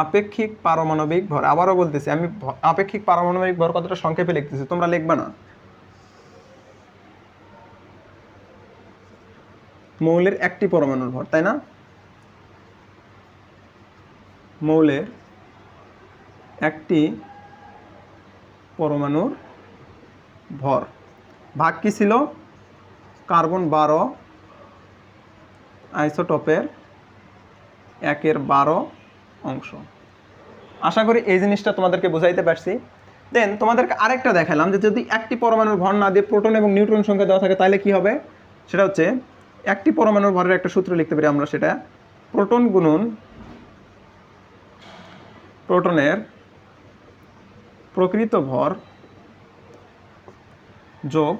আপেক্ষিক পারমাণবিক ভর। আবারও বলতেছি, আমি আপেক্ষিক পারমাণবিক ভর কতটা সংক্ষেপে লিখতেছি, তোমরা লিখবা না। মৌলের একটি পরমাণুর ভর, তাই না? মৌলের একটি পরমাণুর ভর ভাগ কি ছিল? কার্বন 12 আইসোটোপের 1/12 অংশ। আশা করি এই জিনিসটা তোমাদেরকে বোঝাইতে পারছি। দেন তোমাদেরকে আরেকটা দেখালাম যে যদি একটি পরমাণুর ভর না দিয়ে প্রোটন এবং নিউট্রন সংখ্যা দেওয়া থাকে তাহলে কি হবে? সেটা হচ্ছে একটি পরমাণুর ভরের একটা সূত্র লিখতে পারি আমরা, সেটা প্রোটন গুণন প্রোটনের প্রকৃত ভর যোগ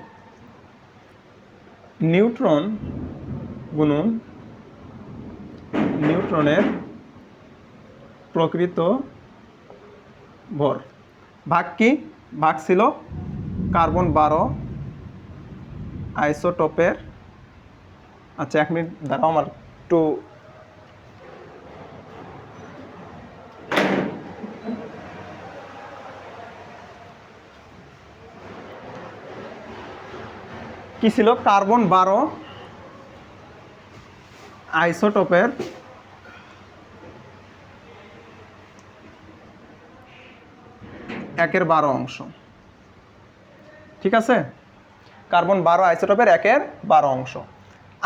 নিউট্রন গুণন নিউট্রনের প্রকৃত ভর। ভাগ কি? ভাগ ছিল কার্বন 12 আইসোটোপের, আচ্ছা 1 মিনিট দাঁড়াও, আমার একটু কি ছিল? কার্বন 12 আইসোটোপের 1/12 অংশ। ঠিক আছে? কার্বন 12 আইসোটোপের 1/12 অংশ।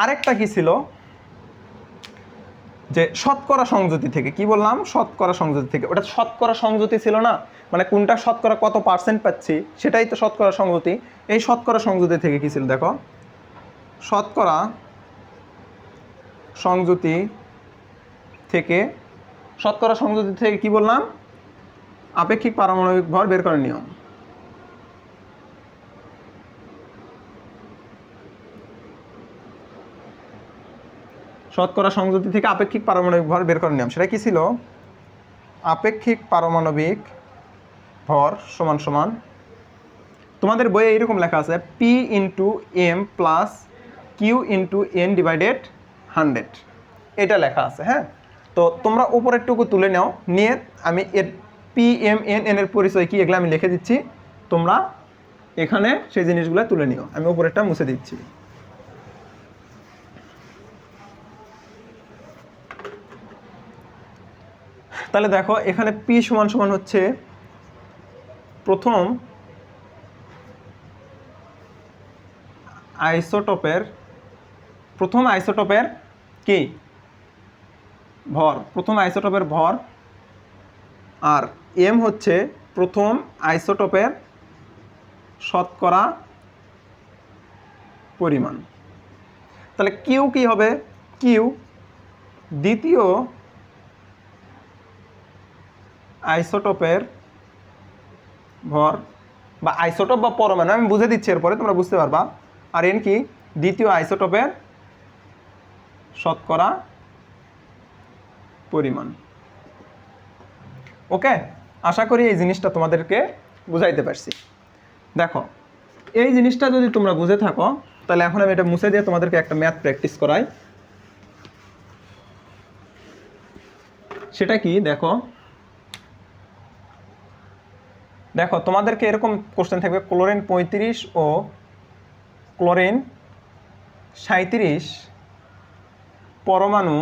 আরেকটা কি ছিল? যে শতকরা সংযুতি থেকে, কি বললাম? শতকরা সংযুতি থেকে। ওটা শতকরা সংযুতি ছিল না, মানে কোনটা শতকরা কত পার্সেন্ট পাচ্ছি সেটাই তো শতকরা সংযুতি। এই শতকরা সংযুতি থেকে কি ছিল? দেখো শতকরা সংযুতি থেকে, শতকরা সংযুতি থেকে কি বললাম? আপেক্ষিক পারমাণবিক ভর বের করার নিয়ম। শতকরা সংযুতি থেকে আপেক্ষিক পারমাণবিক ভর বের করার নিয়ম, সেটা কি ছিল? আপেক্ষিক পারমাণবিক ভর সমান সমান, তোমাদের বইয়ে এইরকম লেখা আছে P × M + Q × N/100, এটা লেখা আছে। হ্যাঁ, তো তোমরা উপরেরটুকু তুলে নাও, নিয়ে আমি এর P, M, N এর পরিচয় কি এগুলো আমি লিখে দিচ্ছি, তোমরা এখানে সেই জিনিসগুলো তুলে নিও। আমি উপরেরটা মুছে দিচ্ছি। তাহলে দেখো এখানে পি সমান সমান হচ্ছে প্রথম আইসোটোপের কি ভর, প্রথম আইসোটোপের ভর, আর এম হচ্ছে প্রথম আইসোটোপের শতকরা পরিমাণ। তাহলে কিউ কি হবে? কিউ দ্বিতীয় আইসোটোপের ভর বা আইসোটোপ বা পরমাণু, আমি বুঝে দিচ্ছি এরপরে তোমরা বুঝতে পারবা। আর এন কি? দ্বিতীয় আইসোটোপের শতকরা পরিমাণ। ওকে, আশা করি এই জিনিসটা তোমাদেরকে বুঝাইতে পারছি। দেখো এই জিনিসটা যদি তোমরা বুঝে থাকো তাহলে এখন আমি এটা মুছে দিয়ে তোমাদেরকে একটা ম্যাথ প্র্যাকটিস করাই। সেটা কি দেখো, তোমাদেরকে এরকম কোশ্চেন থাকবে, ক্লোরিন 35 ও ক্লোরিন 37 পরমাণু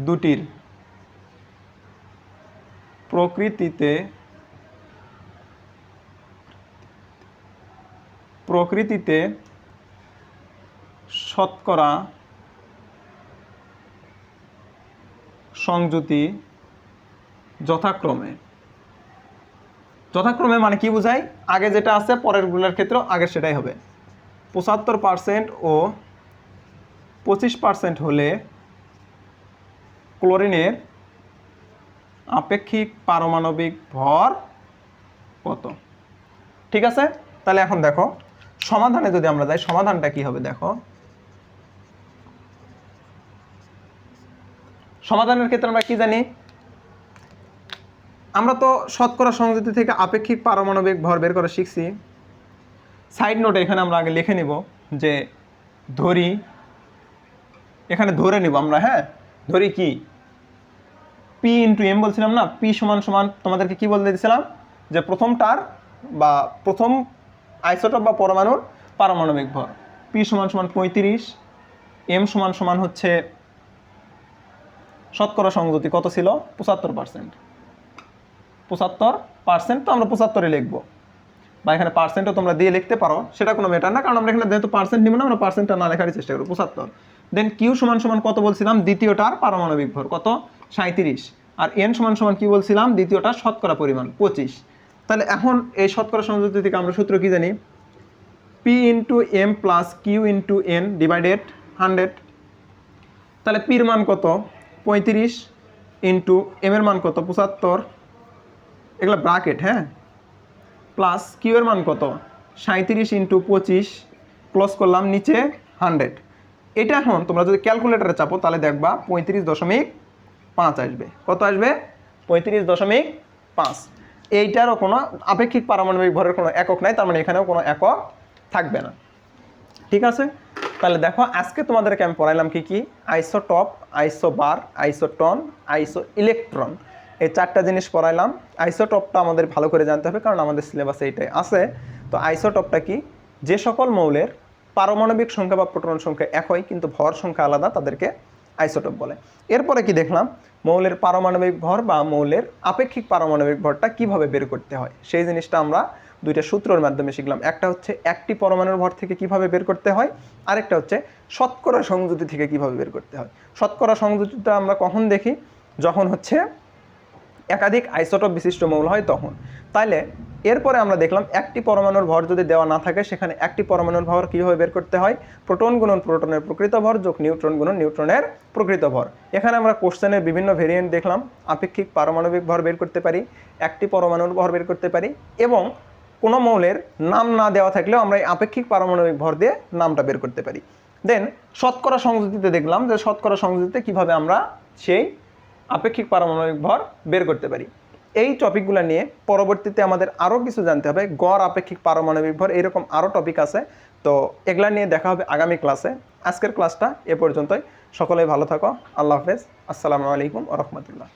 দুটির প্রকৃতিতে শতকরা সংযুতি যথাক্রমে মানে কি বোঝায়? আগে যেটা আছে পরের গুলোর ক্ষেত্রে আগে সেটাই হবে। 75% ও 25% হলে ক্লোরিনের আপেক্ষিক পারমাণবিক ভর কত? ঠিক আছে, তাহলে এখন দেখো সমাধানে যদি আমরা যাই, সমাধানটা কি হবে দেখো। সমাধানের ক্ষেত্রে আমরা কি জানি? আমরা তো শতকরা সংযুতি থেকে আপেক্ষিক পারমাণবিক ভর বের করা শিখছি। সাইড নোটে এখানে আমরা আগে লিখে নিব যে ধরি, এখানে ধরে নিব আমরা, হ্যাঁ ধরি কি পি ইন্টু এম বলছিলাম না, পি সমান সমান তোমাদেরকে কি বলতে দিয়েছিলাম যে প্রথমটার বা প্রথম আইসোটোপ বা পরমাণুর পারমাণবিক ভর। পি সমান সমান 35, এম সমান সমান হচ্ছে শতকরা সংযুতি কত ছিল? 75%। তো আমরা 75-ই লিখবো, বা এখানে পার্সেন্টও তোমরা দিয়ে লিখতে পারো, সেটা কোনো ম্যাটার না, কারণ আমরা এখানে যেহেতু পার্সেন্ট নিব না, আমরা পার্সেন্টটা না লেখারই চেষ্টা করবো। 75। দেন কিউ সমান সমান কত বলছিলাম? দ্বিতীয়টার পারমাণবিক ভর কত? 37। আর এন সমান সমান কি বলছিলাম? দ্বিতীয়টার শতকরা পরিমাণ 25। তাহলে এখন এই শতকরা সংযুতি থেকে আমরা সূত্র কি জানি? P into M plus Q into N divided 100। তাহলে পির মান কত? 35 ইন্টু এম এর মান কত? 75, এগুলো ব্রাকেট, হ্যাঁ, প্লাস কিউ এর মান কত? 37 ইন্টু 25, ক্লোজ করলাম, নিচে 100। এটা এখন তোমরা যদি ক্যালকুলেটারে চাপো তাহলে দেখবা 35.5 আসবে। কত আসবে? 35.5। এইটারও কোনো আপেক্ষিক পারমাণবিক ভরের কোনো একক নাই, তার মানে এখানেও কোনো একক থাকবে না। ঠিক আছে, তাহলে দেখো আজকে তোমাদেরকে আমি পড়াইলাম কি কি? আইসোটপ, আইসোবার, আইসোটন, আইসো ইলেকট্রন, এই 4টা জিনিস পড়াইলাম। আইসোটপটা আমাদের ভালো করে জানতে হবে, কারণ আমাদের সিলেবাসে এইটাই আছে। তো আইসোটপটা কি? যে সকল মৌলের পারমাণবিক সংখ্যা বা প্রোটন সংখ্যা একই কিন্তু ভর সংখ্যা আলাদা, তাদেরকে আইসোটপ বলে। এরপরে কি দেখলাম? মৌলের পারমাণবিক ভর বা মৌলের আপেক্ষিক পারমাণবিক ভরটা কিভাবে বের করতে হয়, সেই জিনিসটা আমরা 2টা সূত্রের মাধ্যমে শিখলাম। একটা হচ্ছে একটি পরমাণুর ভর থেকে কিভাবে বের করতে হয়, আরেকটা হচ্ছে শতকরা সংযুতি থেকে কিভাবে বের করতে হয়। শতকরা সংযুতিটা আমরা কখন দেখি? যখন হচ্ছে একাধিক আইসোটপ বিশিষ্ট মৌল হয় তখন। তাইলে এরপরে আমরা দেখলাম একটি পরমাণুর ভর যদি দেওয়া না থাকে, সেখানে একটি পরমাণুর ভর কীভাবে বের করতে হয়? প্রোটন গুণন প্রোটনের প্রকৃত ভর যোগ নিউট্রন গুণন নিউট্রনের প্রকৃত ভর। এখানে আমরা কোশ্চেনের বিভিন্ন ভেরিয়েন্ট দেখলাম। আপেক্ষিক পারমাণবিক ভর বের করতে পারি, একটি পরমাণুর ভর বের করতে পারি, এবং কোনো মৌলের নাম না দেওয়া থাকলেও আমরা এই আপেক্ষিক পারমাণবিক ভর দিয়ে নামটা বের করতে পারি। দেন শতকরা সংযুতিতে দেখলাম যে শতকরা সংযুতিতে কিভাবে আমরা সেই আপেক্ষিক পারমাণবিক ভর বের করতে পারি। এই টপিকগুলো নিয়ে পরবর্তীতে আমাদের আরও কিছু জানতে হবে, গড় আপেক্ষিক পারমাণবিক ভর, এরকম আরও টপিক আছে। তো এগুলা নিয়ে দেখা হবে আগামী ক্লাসে। আজকের ক্লাসটা এ পর্যন্তই। সকলেই ভালো থাকো। আল্লাহ হাফেজ। আসসালামু আলাইকুম ওয়া রাহমাতুল্লাহ।